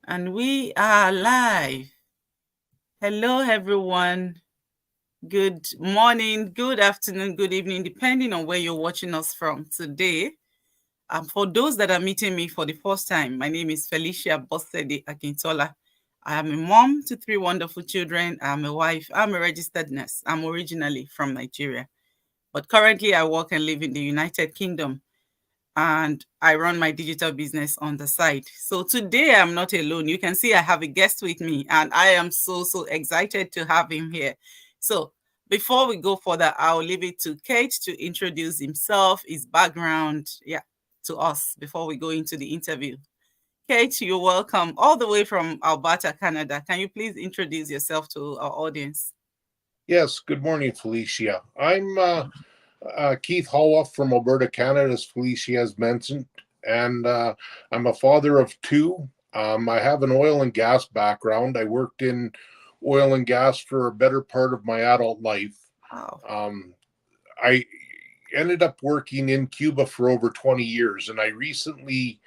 And we are live. Hello, everyone. Good morning, good afternoon, good evening, depending on where you're watching us from today. For those that are meeting me for the first time, my name is Felicia Bosede Akintola. I am a mom to three wonderful children. I'm a wife. I'm a registered nurse. I'm originally from Nigeria, but currently I work and live in the United Kingdom, and I run my digital business on the side. So today I'm not alone. You can see I have a guest with me, and I am so excited to have him here. So before we go further, I'll leave it to Kate to introduce himself, his background, to us before we go into the interview. Kate, you're welcome all the way from Alberta, Canada. Can you please introduce yourself to our audience? Yes, good morning, Felicia. I'm Keith Holloff from Alberta, Canada, as Felicia has mentioned, and I'm a father of two. I have an oil and gas background. I worked in oil and gas for a better part of my adult life. Wow. Um, I ended up working in Cuba for over 20 years, and I recently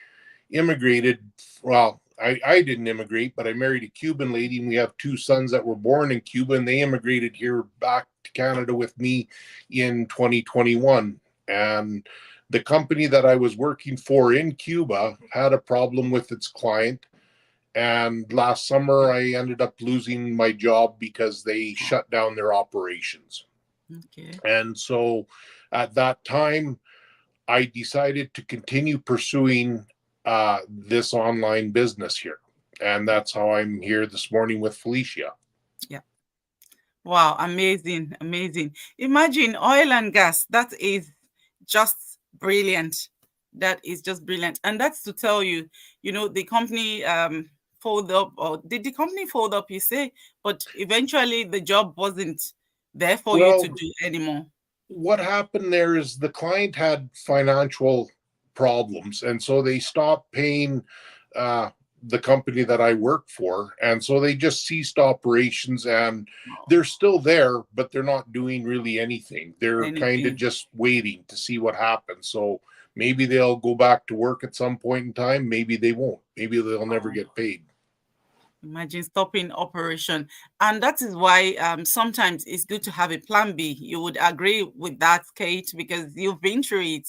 immigrated. Well, I didn't immigrate, but I married a Cuban lady, and we have two sons that were born in Cuba, and they immigrated here back to Canada with me in 2021. And the company that I was working for in Cuba had a problem with its client. And last summer, I ended up losing my job because they shut down their operations. Okay. And so at that time, I decided to continue pursuing this online business here. And that's how I'm here this morning with Felicia. Yeah. Wow, amazing, amazing. Imagine oil and gas. That is just brilliant. That is just brilliant. And that's to tell you, the company fold up, or did the company fold up, you say, but eventually the job wasn't there for you to Well, do anymore. what happened there is the client had financial problems, and so they stopped paying uh, the company that I work for, and so they just ceased operations. And they're still there, but they're not doing really anything. They're kind of Anything. just waiting to see what happens. So maybe they'll go back to work at some point in time. Maybe they won't. Maybe they'll never Wow. get paid. Imagine stopping operation. And that is why sometimes it's good to have a plan B. You would agree with that, Kate, because you've been through it.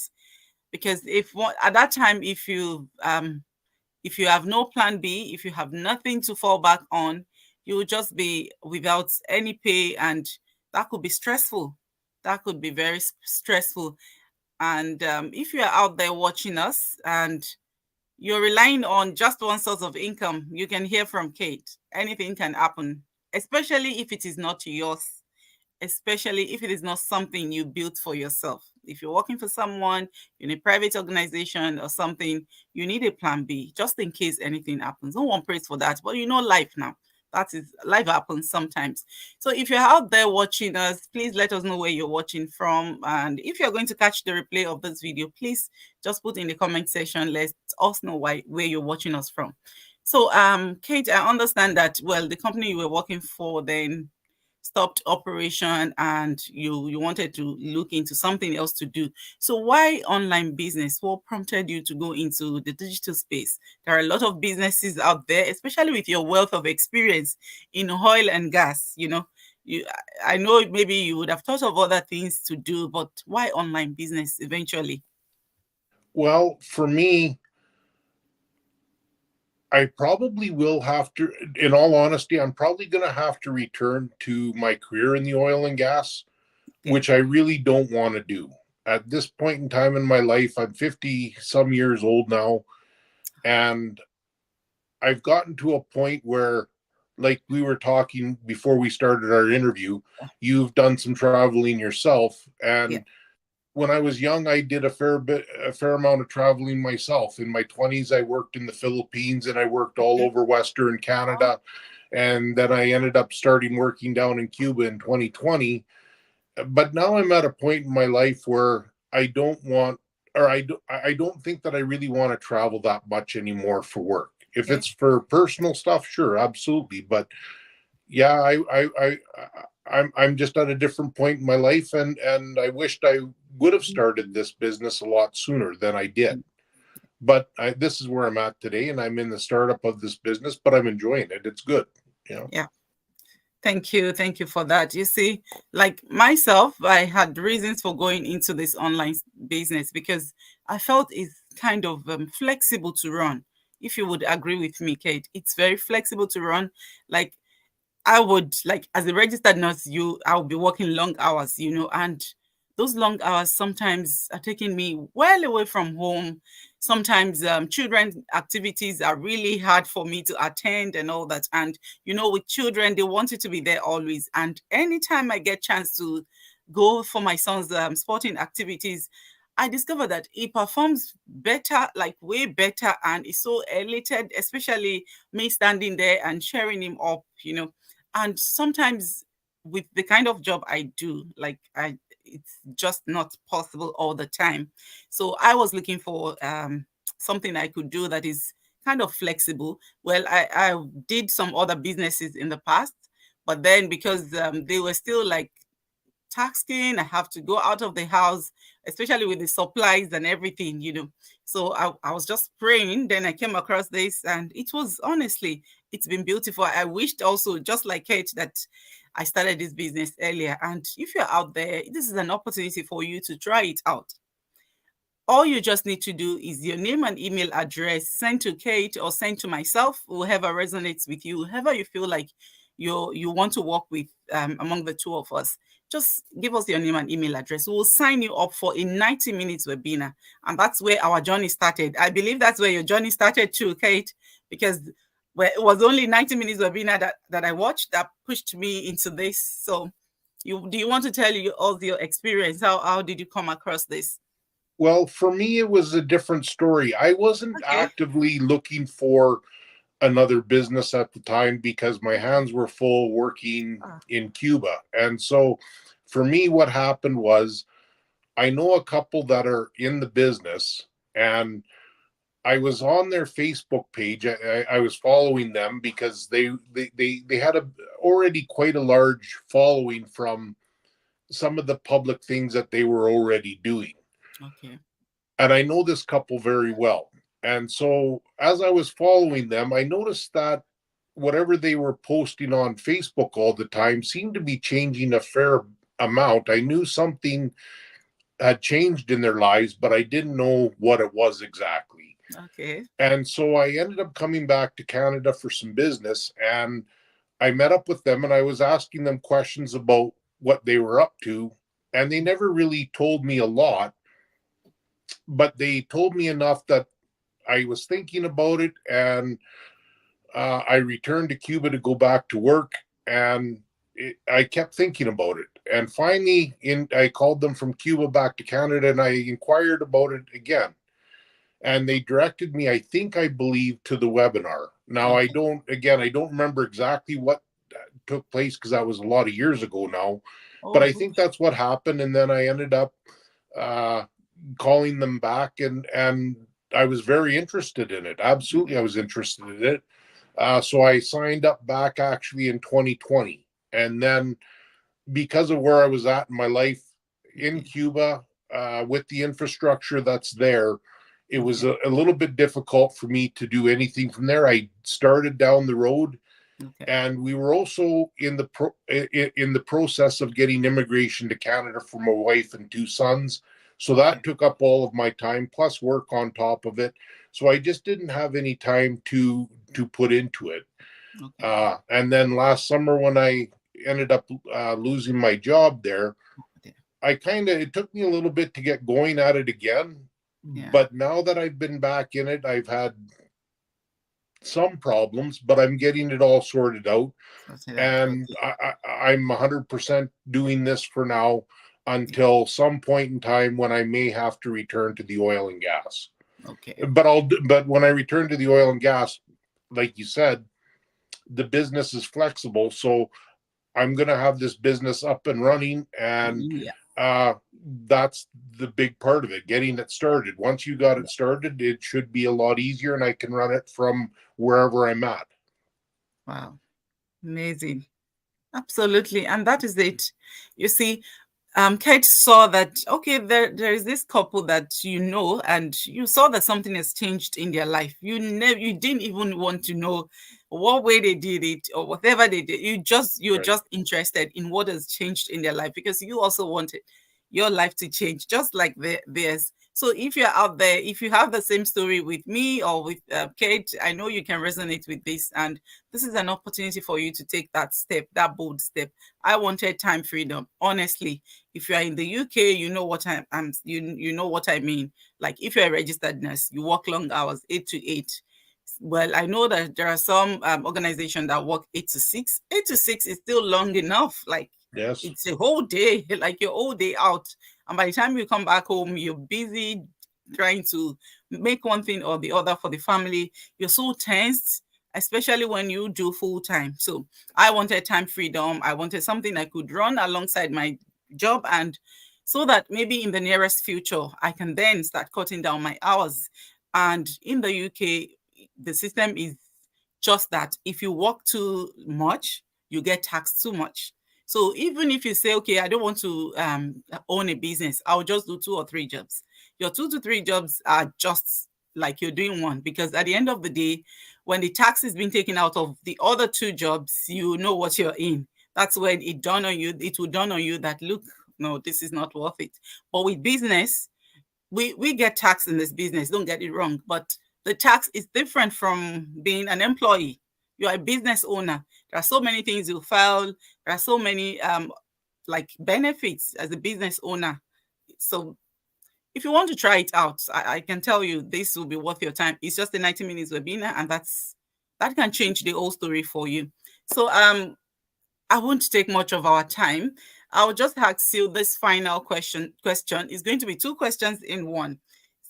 Because at that time, if you have no plan B, if you have nothing to fall back on, you will just be without any pay, and that could be stressful. That could be very stressful. And if you are out there watching us and you're relying on just one source of income, you can hear from Kate. Anything can happen, especially if it is not yours, especially if it is not something you built for yourself. If you're working for someone in a private organization or something, you need a plan B just in case anything happens. No one prays for that, but life now. That is, life happens sometimes. So if you're out there watching us, please let us know where you're watching from. And if you're going to catch the replay of this video, please just put in the comment section. Let us know where you're watching us from. So, Kate, I understand that, well, the company you were working for then stopped operation, and you wanted to look into something else to do. So why online business? What prompted you to go into the digital space? There are a lot of businesses out there, especially with your wealth of experience in oil and gas. You I know maybe you would have thought of other things to do, but why online business eventually? Well, for me, I probably will have to, in all honesty, I'm probably going to have to return to my career in the oil and gas, Okay. which I really don't want to do. At this point in time in my life, I'm 50 some years old now, and I've gotten to a point where, like we were talking before we started our interview, you've done some traveling yourself. Yeah. And when I was young, I did a fair amount of traveling myself. In my 20s, I worked in the Philippines and I worked all Okay. over Western Wow. Canada. And then I ended up starting working down in Cuba in 2020. But now I'm at a point in my life where I don't want, or I don't think that I really want to travel that much anymore for work. If Okay. it's for personal stuff, sure, absolutely. But yeah, I'm just at a different point in my life, and I wished I would have started this business a lot sooner than I did. But this is where I'm at today, and I'm in the startup of this business, but I'm enjoying it. It's good, you know. Yeah. Thank you. Thank you for that. You see, like myself, I had reasons for going into this online business because I felt it's kind of flexible to run. If you would agree with me, Kate, it's very flexible to run. Like I would like as a registered nurse, I'll be working long hours, and those long hours sometimes are taking me well away from home. Sometimes children activities are really hard for me to attend and all that. And with children, they want you to be there always. And anytime I get chance to go for my son's sporting activities, I discover that he performs better, like way better, and is so elated, especially me standing there and cheering him up. And sometimes with the kind of job I do, like it's just not possible all the time. So I was looking for something I could do that is kind of flexible. Well, I did some other businesses in the past, but then because they were still like taxing. I have to go out of the house, especially with the supplies and everything. So I was just praying. Then I came across this, and it was honestly, it's been beautiful. I wished also, just like Kate, that I started this business earlier. And if you're out there, this is an opportunity for you to try it out. All you just need to do is your name and email address, send to Kate or send to myself, whoever resonates with you, whoever you feel like you want to work with among the two of us. Just give us your name and email address. We'll sign you up for a 90 minutes webinar. And that's where our journey started. I believe that's where your journey started too, Kate, because it was only 90 minutes webinar that I watched that pushed me into this. So do you want to tell you all your experience? How did you come across this? Well, for me, it was a different story. I wasn't Okay. actively looking for another business at the time because my hands were full working Ah, in Cuba. And so for me, what happened was I know a couple that are in the business, and I was on their Facebook page. I was following them because they had already quite a large following from some of the public things that they were already doing. okay. And I know this couple very well. And so as I was following them, I noticed that whatever they were posting on Facebook all the time seemed to be changing a fair amount. I knew something had changed in their lives, but I didn't know what it was exactly. Okay. And so I ended up coming back to Canada for some business, and I met up with them and I was asking them questions about what they were up to. And they never really told me a lot, but they told me enough that I was thinking about it, and I returned to Cuba to go back to work, and I kept thinking about it. And finally, I called them from Cuba back to Canada, and I inquired about it again. And they directed me, I believe, to the webinar. Now, Okay. I don't remember exactly what took place because that was a lot of years ago now, but Oh, I good. think that's what happened. And then I ended up uh, calling them back, and I was very interested in it. Absolutely, I was interested in it. So I signed up back actually in 2020. And then because of where I was at in my life in Okay. Cuba, with the infrastructure that's there, it was Okay. a little bit difficult for me to do anything from there. I started down the road, Okay. and we were also in the process of getting immigration to Canada for my wife and two sons. So Okay. that took up all of my time, plus work on top of it. So I just didn't have any time to put into it. Okay. And then last summer, when I ended up losing my job there, Okay. it took me a little bit to get going at it again. Yeah. But now that I've been back in it, I've had some problems, but I'm getting it all sorted out. Sort it out. And Okay. I'm 100% doing this for now Yeah. until some point in time when I may have to return to the oil and gas. Okay. But when I return to the oil and gas, like you said, the business is flexible. So I'm going to have this business up and running, and Yeah. uh, that's the big part of it, getting it started. Once you got Yeah. it started, it should be a lot easier, and I can run it from wherever I'm at. Wow. Amazing. Absolutely. And that is it. You see, Kate saw that okay, there is this couple that you know, and you saw that something has changed in their life. You didn't even want to know what way they did it or whatever they did. You're Right. just interested in what has changed in their life because you also wanted your life to change, just like theirs. So if you're out there, if you have the same story with me or with Kate, I know you can resonate with this, and this is an opportunity for you to take that step, that bold step. I wanted time freedom, honestly. If you are in the UK, you know what I'm you know what I mean. Like if you're a registered nurse, you work long hours, 8 to 8. Well, I know that there are some organizations that work 8 to 6. 8 to 6 is still long enough. Like Yes. it's a whole day, like your whole day out. And by the time you come back home, you're busy trying to make one thing or the other for the family. You're so tensed, especially when you do full time. So I wanted time freedom. I wanted something I could run alongside my job, and so that maybe in the nearest future I can then start cutting down my hours. And in the UK, the system is just that if you work too much, you get taxed too much. So even if you say, okay, I don't want to own a business, I'll just do 2 or 3 jobs. Your 2 to 3 jobs are just like you're doing one, because at the end of the day, when the tax is being taken out of the other 2 jobs, you know what you're in. That's when it will dawn on you that, look, no, this is not worth it. But with business, we get taxed in this business, don't get it wrong, but the tax is different from being an employee. You're a business owner. There are so many things you file. There are so many like benefits as a business owner. So if you want to try it out, I can tell you this will be worth your time. It's just a 90 minutes webinar, and that can change the whole story for you. So I won't take much of our time. I'll just ask you this final question is going to be 2 questions in one.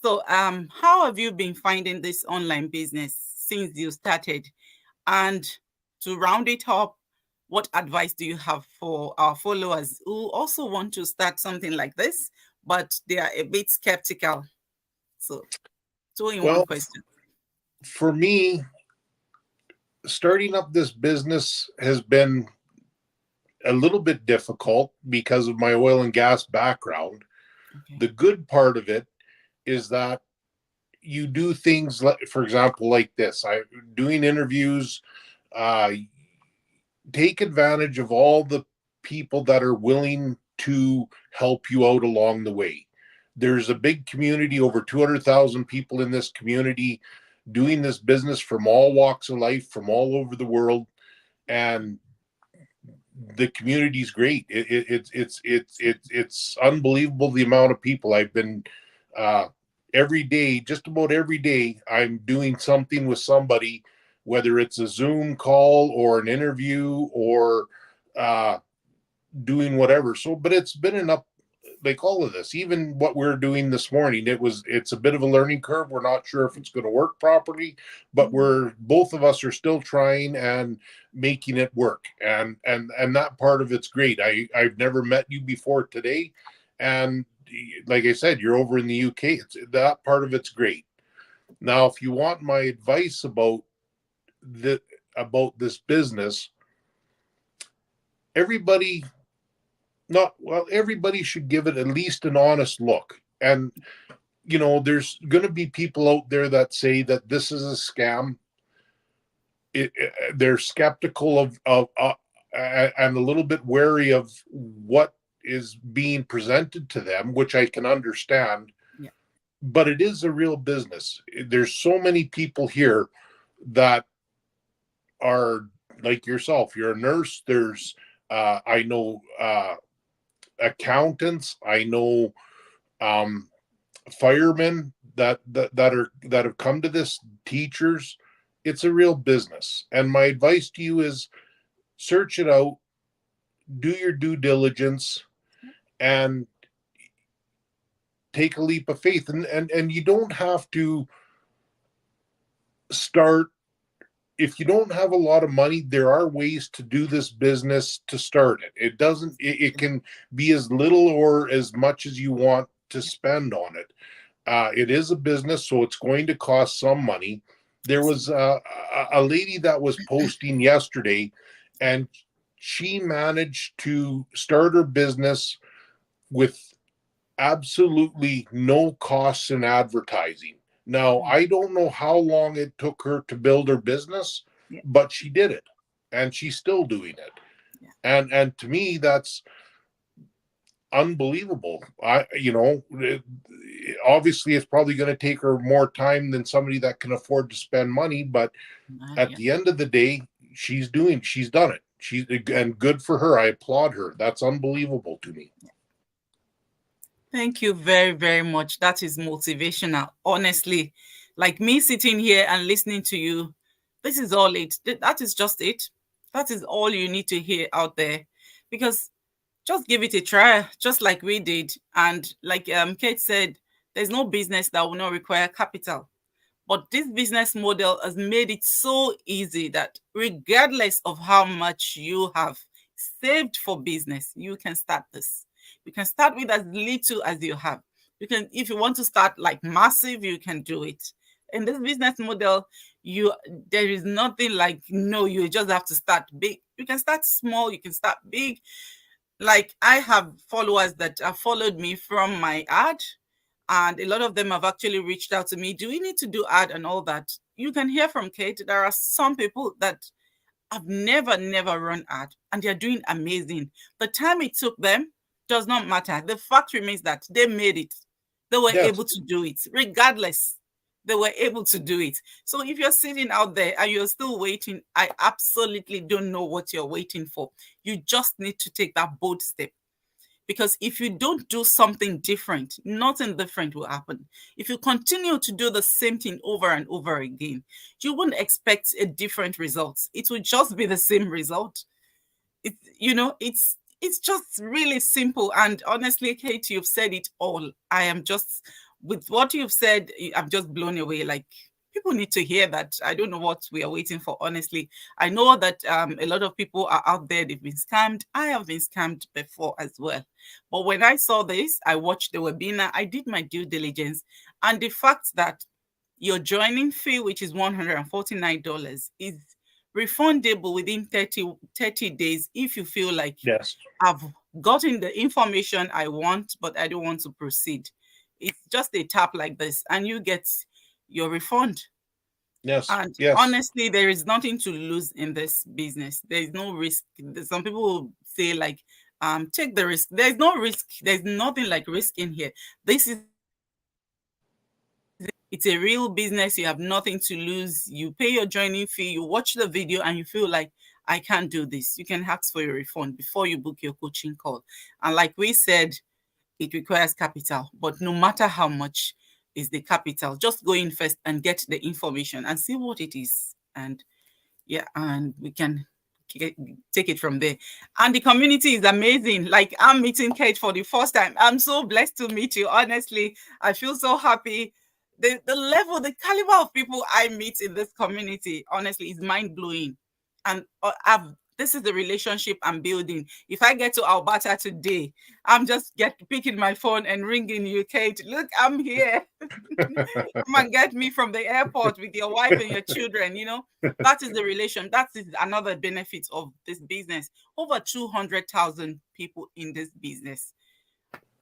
So how have you been finding this online business since you started? And to round it up, what advice do you have for our followers who also want to start something like this, but they are a bit skeptical? So, two in one Well, question. for me, starting up this business has been a little bit difficult because of my oil and gas background. Okay. The good part of it is that you do things like, for example, like this. I doing interviews, uh, take advantage of all the people that are willing to help you out along the way. There's a big community, over 200,000 people in this community doing this business from all walks of life, from all over the world. And the community's great. It's unbelievable the amount of people. I've been uh, every day, just about every day, I'm doing something with somebody, whether it's a Zoom call or an interview or uh, doing whatever. So, but it's been enough. Like all of this, even what we're doing this morning, it's a bit of a learning curve. We're not sure if it's going to work properly, but Mm. we're both of us are still trying and making it work. And that part of it's great. I've never met you before today, and like I said, you're over in the UK. It's that part of it's great. Now, if you want my advice the about this business, everybody not well, everybody should give it at least an honest look. And there's going to be people out there that say that this is a scam. They're skeptical of and a little bit wary of what is being presented to them, which I can understand. Yeah. But it is a real business. There's so many people here that are like yourself. You're a nurse. There's I know accountants. I know um, firemen that have come to this, teachers. It's a real business, and my advice to you is search it out, do your due diligence, and take a leap of faith. And you don't have to start if you don't have a lot of money. There are ways to do this business to start it. It can be as little or as much as you want to spend on it. It is a business, so it's going to cost some money. There was a lady that was posting yesterday, and she managed to start her business with absolutely no costs in advertising. Now, Mm. I don't know how long it took her to build her business, Yeah. but she did it and she's still doing it. Yeah. And to me that's unbelievable. Obviously it's probably going to take her more time than somebody that can afford to spend money, but at Yeah. the end of the day, she's done it. She's and good for her. I applaud her. That's unbelievable to me. Thank you very, very much. That is motivational. Honestly, like me sitting here and listening to you, this is all it. That is just it. That is all you need to hear out there. Because just give it a try, just like we did. And like Kate said, there's no business that will not require capital. But this business model has made it so easy that regardless of how much you have saved for business, you can start this. You can start with as little as you have. You can, if you want to start like massive, you can do it. In this business model, you there is nothing like no, you just have to start big. You can start small, you can start big. Like I have followers that have followed me from my ad, and a lot of them have actually reached out to me. Do we need to do ad and all that? You can hear from Kate. There are some people that have never run ad and they're doing amazing. The time it took them does not matter. The fact remains that they made it. They were Yes. able to do it regardless. They were able to do it. So if you're sitting out there and you're still waiting, I absolutely don't know what you're waiting for. You just need to take that bold step, because if you don't do something different, nothing different will happen. If you continue to do the same thing over and over again, you wouldn't expect a different result. It will just be the same result. It's just really simple. And honestly, Kate, you've said it all. I am just, with what you've said, I'm just blown away. Like, people need to hear that. I don't know what we are waiting for, honestly. I know that a lot of people are out there, they've been scammed. I have been scammed before as well. But when I saw this, I watched the webinar, I did my due diligence, and the fact that your joining fee, which is $149, is refundable within 30 days if you feel like Yes. I've gotten the information I want, but I don't want to proceed. It's just a tap like this, and you get your refund. Yes. And Yes. honestly, there is nothing to lose in this business. There is no risk. Some people will say, like, take the risk. There's no risk. There's nothing like risk in here. This is It's a real business. You have nothing to lose. You pay your joining fee, you watch the video, and you feel like, I can't do this. You can ask for your refund before you book your coaching call. And like we said, it requires capital, but no matter how much is the capital, just go in first and get the information and see what it is. And yeah, and we can take it from there. And the community is amazing. Like, I'm meeting Kate for the first time. I'm so blessed to meet you. Honestly, I feel so happy. The level, the caliber of people I meet in this community, honestly, is mind blowing. And this is the relationship I'm building. If I get to Alberta today, I'm just picking my phone and ringing you, Kate. Look, I'm here. Come and get me from the airport with your wife and your children. That is the relation. That is another benefit of this business. Over 200,000 people in this business.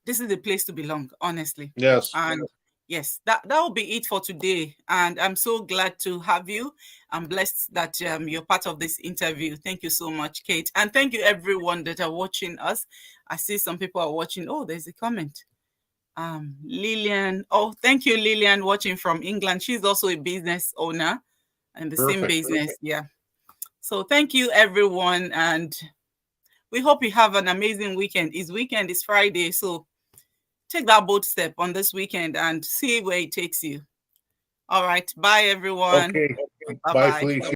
This is the place to belong, honestly. Yes. And yes, that will be it for today. And I'm so glad to have you. I'm blessed that you're part of this interview. Thank you so much, Kate. And thank you, everyone that are watching us. I see some people are watching. Oh, there's a comment. Lillian. Oh, thank you, Lillian, watching from England. She's also a business owner and the same Perfect. business. Yeah. So thank you, everyone. And we hope you have an amazing weekend. It's weekend, it's Friday. So take that bold step on this weekend and see where it takes you. All right. Bye, everyone. Okay. Bye Bye, bye. Felicia.